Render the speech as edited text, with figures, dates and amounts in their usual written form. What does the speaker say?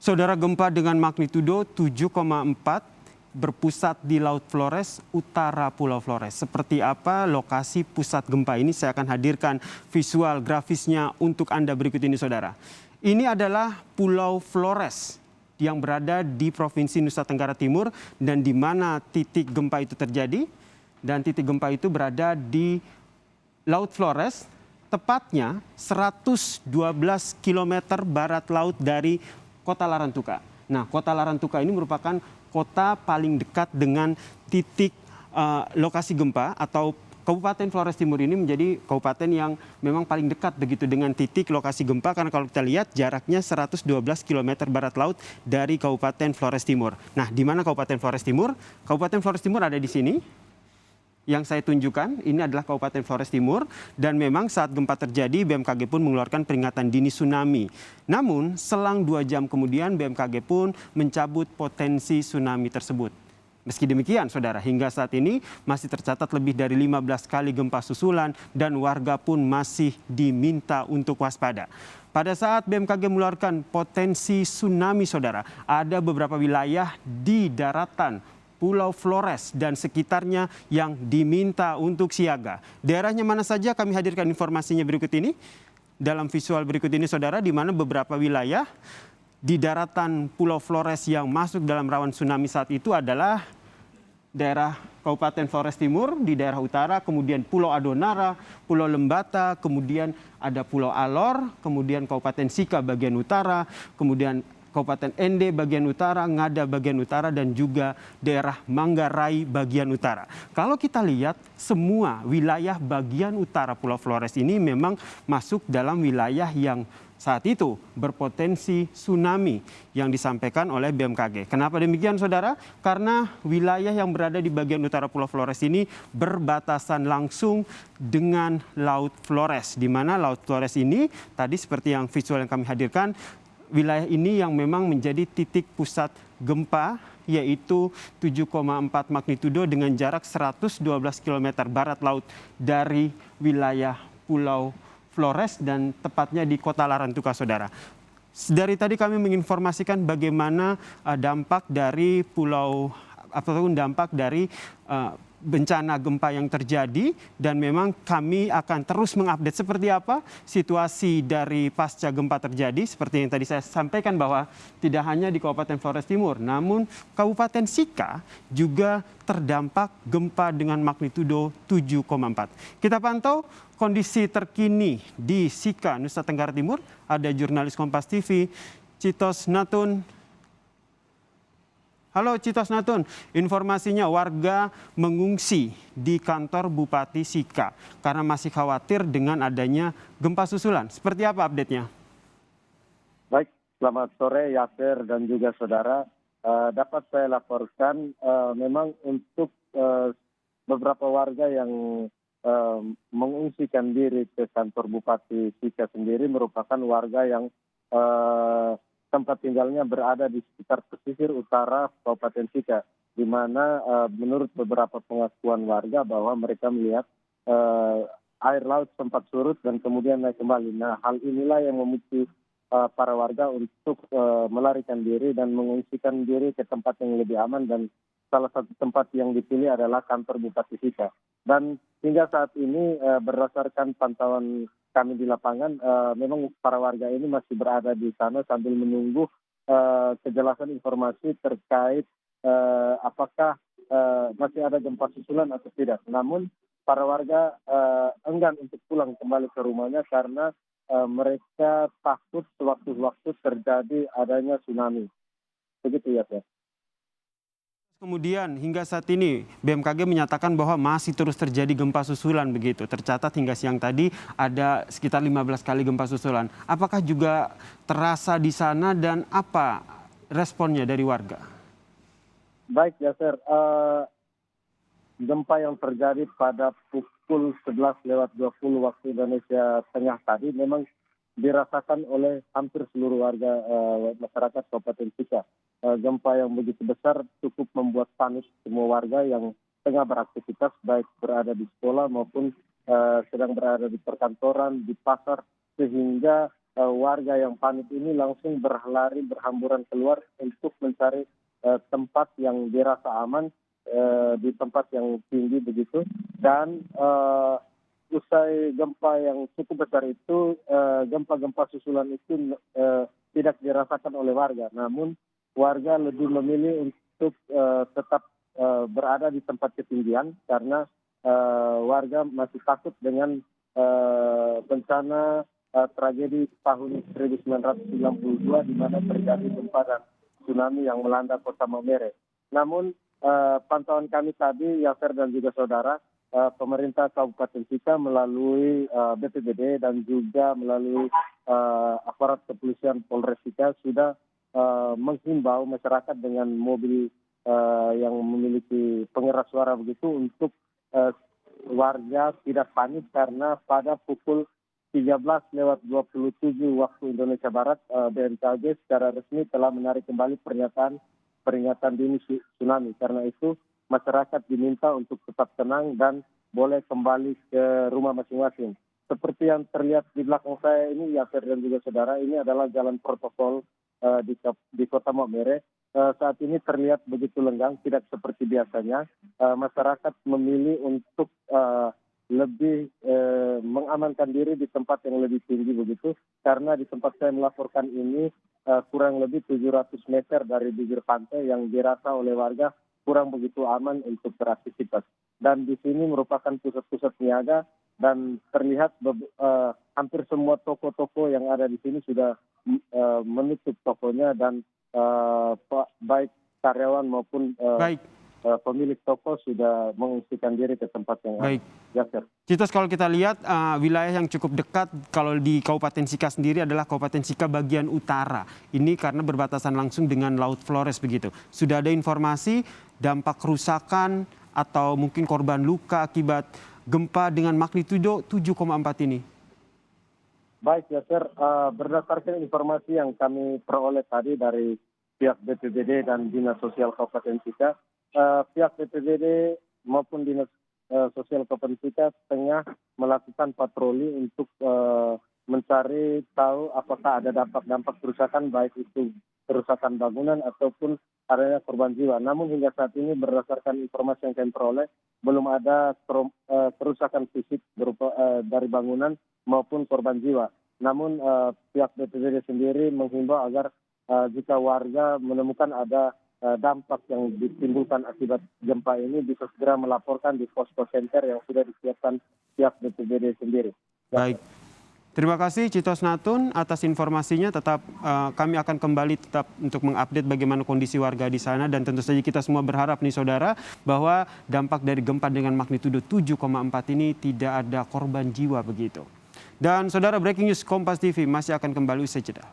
Saudara, gempa dengan magnitudo 7,4 berpusat di Laut Flores, utara Pulau Flores. Seperti apa lokasi pusat gempa ini? Saya akan hadirkan visual grafisnya untuk Anda berikut ini, saudara. Ini adalah Pulau Flores yang berada di Provinsi Nusa Tenggara Timur dan di mana titik gempa itu terjadi. Dan titik gempa itu berada di Laut Flores, tepatnya 112 km barat laut dari Kota Larantuka. Nah, Kota Larantuka ini merupakan kota paling dekat dengan titik lokasi gempa, atau Kabupaten Flores Timur ini menjadi kabupaten yang memang paling dekat begitu dengan titik lokasi gempa, karena kalau kita lihat jaraknya 112 km barat laut dari Kabupaten Flores Timur. Nah, di mana Kabupaten Flores Timur? Kabupaten Flores Timur ada di sini. Yang saya tunjukkan ini adalah Kabupaten Flores Timur, dan memang saat gempa terjadi BMKG pun mengeluarkan peringatan dini tsunami. Namun selang 2 jam kemudian BMKG pun mencabut potensi tsunami tersebut. Meski demikian, saudara, hingga saat ini masih tercatat lebih dari 15 kali gempa susulan dan warga pun masih diminta untuk waspada. Pada saat BMKG mengeluarkan potensi tsunami, saudara, ada beberapa wilayah di daratan Pulau Flores dan sekitarnya yang diminta untuk siaga. Daerahnya mana saja, kami hadirkan informasinya berikut ini. Dalam visual berikut ini, saudara, di mana beberapa wilayah di daratan Pulau Flores yang masuk dalam rawan tsunami saat itu adalah daerah Kabupaten Flores Timur di daerah utara, kemudian Pulau Adonara, Pulau Lembata, kemudian ada Pulau Alor, kemudian Kabupaten Sika bagian utara, kemudian Kabupaten Ende bagian utara, Ngada bagian utara, dan juga daerah Manggarai bagian utara. Kalau kita lihat, semua wilayah bagian utara Pulau Flores ini memang masuk dalam wilayah yang saat itu berpotensi tsunami yang disampaikan oleh BMKG. Kenapa demikian, saudara? Karena wilayah yang berada di bagian utara Pulau Flores ini berbatasan langsung dengan Laut Flores, di mana Laut Flores ini tadi seperti yang visual yang kami hadirkan, wilayah ini yang memang menjadi titik pusat gempa, yaitu 7,4 magnitudo dengan jarak 112 km barat laut dari wilayah Pulau Flores dan tepatnya di Kota Larantuka, saudara. Dari tadi kami menginformasikan bagaimana dampak dari bencana gempa yang terjadi, dan memang kami akan terus mengupdate seperti apa situasi dari pasca gempa terjadi. Seperti yang tadi saya sampaikan bahwa tidak hanya di Kabupaten Flores Timur, namun Kabupaten Sika juga terdampak gempa dengan magnitudo 7,4. Kita pantau kondisi terkini di Sika, Nusa Tenggara Timur. Ada jurnalis Kompas TV, Citos Natun. Halo Citos Natun, informasinya warga mengungsi di kantor Bupati Sika karena masih khawatir dengan adanya gempa susulan. Seperti apa update-nya? Baik, selamat sore Yasir dan juga saudara. Dapat saya laporkan memang untuk beberapa warga yang mengungsikan diri ke kantor Bupati Sika sendiri merupakan warga yang tempat tinggalnya berada di sekitar pesisir utara Kabupaten Sika, di mana menurut beberapa pengakuan warga bahwa mereka melihat air laut sempat surut dan kemudian naik kembali. Nah, hal inilah yang memicu para warga untuk melarikan diri dan mengungsikan diri ke tempat yang lebih aman, dan salah satu tempat yang dipilih adalah kantor Bupati Sika. Dan hingga saat ini berdasarkan pantauan kami di lapangan, memang para warga ini masih berada di sana sambil menunggu kejelasan informasi terkait apakah masih ada gempa susulan atau tidak. Namun para warga enggan untuk pulang kembali ke rumahnya karena mereka takut sewaktu-waktu terjadi adanya tsunami. Begitu ya, Pak. Kemudian hingga saat ini BMKG menyatakan bahwa masih terus terjadi gempa susulan begitu. Tercatat hingga siang tadi ada sekitar 15 kali gempa susulan. Apakah juga terasa di sana dan apa responnya dari warga? Baik, Yasser. Gempa yang terjadi pada pukul 11:20 waktu Indonesia Tengah tadi memang dirasakan oleh hampir seluruh warga masyarakat Kabupaten Sika. Gempa yang begitu besar cukup membuat panik semua warga yang tengah beraktivitas, baik berada di sekolah maupun sedang berada di perkantoran, di pasar, sehingga warga yang panik ini langsung berlari berhamburan keluar untuk mencari tempat yang dirasa aman di tempat yang tinggi begitu. Dan usai gempa yang cukup besar itu, gempa-gempa susulan itu tidak dirasakan oleh warga. Namun warga lebih memilih untuk tetap berada di tempat ketinggian karena warga masih takut dengan bencana tragedi tahun 1992 di mana terjadi gempa dan tsunami yang melanda kota Maumere. Namun pantauan kami tadi, Yasser dan juga saudara, pemerintah Kabupaten Sika melalui BPBD dan juga melalui aparat kepolisian Polres Sika sudah menghimbau masyarakat dengan mobil yang memiliki pengeras suara begitu untuk warga tidak panik karena pada pukul 13:27 waktu Indonesia Barat, BMKG secara resmi telah menarik kembali peringatan dini tsunami. Karena itu masyarakat diminta untuk tetap tenang dan boleh kembali ke rumah masing-masing. Seperti yang terlihat di belakang saya ini, Yasser dan juga saudara, ini adalah jalan protokol di kota Maumere. Saat ini terlihat begitu lenggang, tidak seperti biasanya. Masyarakat memilih untuk lebih mengamankan diri di tempat yang lebih tinggi begitu, karena di tempat saya melaporkan ini kurang lebih 700 meter dari bibir pantai yang dirasa oleh warga kurang begitu aman untuk beraktivitas. Dan di sini merupakan pusat-pusat niaga dan terlihat hampir semua toko-toko yang ada di sini sudah menutup tokonya dan baik karyawan maupun Baik. Pemilik toko sudah mengungsikan diri ke tempat yang aman. Baik. Yasser. Citos, kalau kita lihat wilayah yang cukup dekat kalau di Kabupaten Sika sendiri adalah Kabupaten Sika bagian utara. Ini karena berbatasan langsung dengan Laut Flores begitu. Sudah ada informasi dampak kerusakan atau mungkin korban luka akibat gempa dengan magnitudo 7,4 ini? Baik, Yasser, berdasarkan informasi yang kami peroleh tadi dari pihak BPBD dan Dinas Sosial Kabupaten Sika, pihak BPBD maupun Dinas Sosial Kabupaten Sika tengah melakukan patroli untuk mencari tahu apakah ada dampak-dampak kerusakan, baik itu kerusakan bangunan ataupun adanya korban jiwa. Namun hingga saat ini berdasarkan informasi yang kami peroleh, belum ada kerusakan fisik berupa dari bangunan maupun korban jiwa. Namun pihak BPBD sendiri menghimbau agar jika warga menemukan ada dampak yang ditimbulkan akibat gempa ini bisa segera melaporkan di posko center yang sudah disiapkan pihak BPBD sendiri. Baik. Terima kasih Citos Natun atas informasinya. Tetap kami akan kembali tetap untuk mengupdate bagaimana kondisi warga di sana, dan tentu saja kita semua berharap nih saudara bahwa dampak dari gempa dengan magnitudo 7,4 ini tidak ada korban jiwa begitu. Dan saudara, breaking news Kompas TV masih akan kembali usai jeda.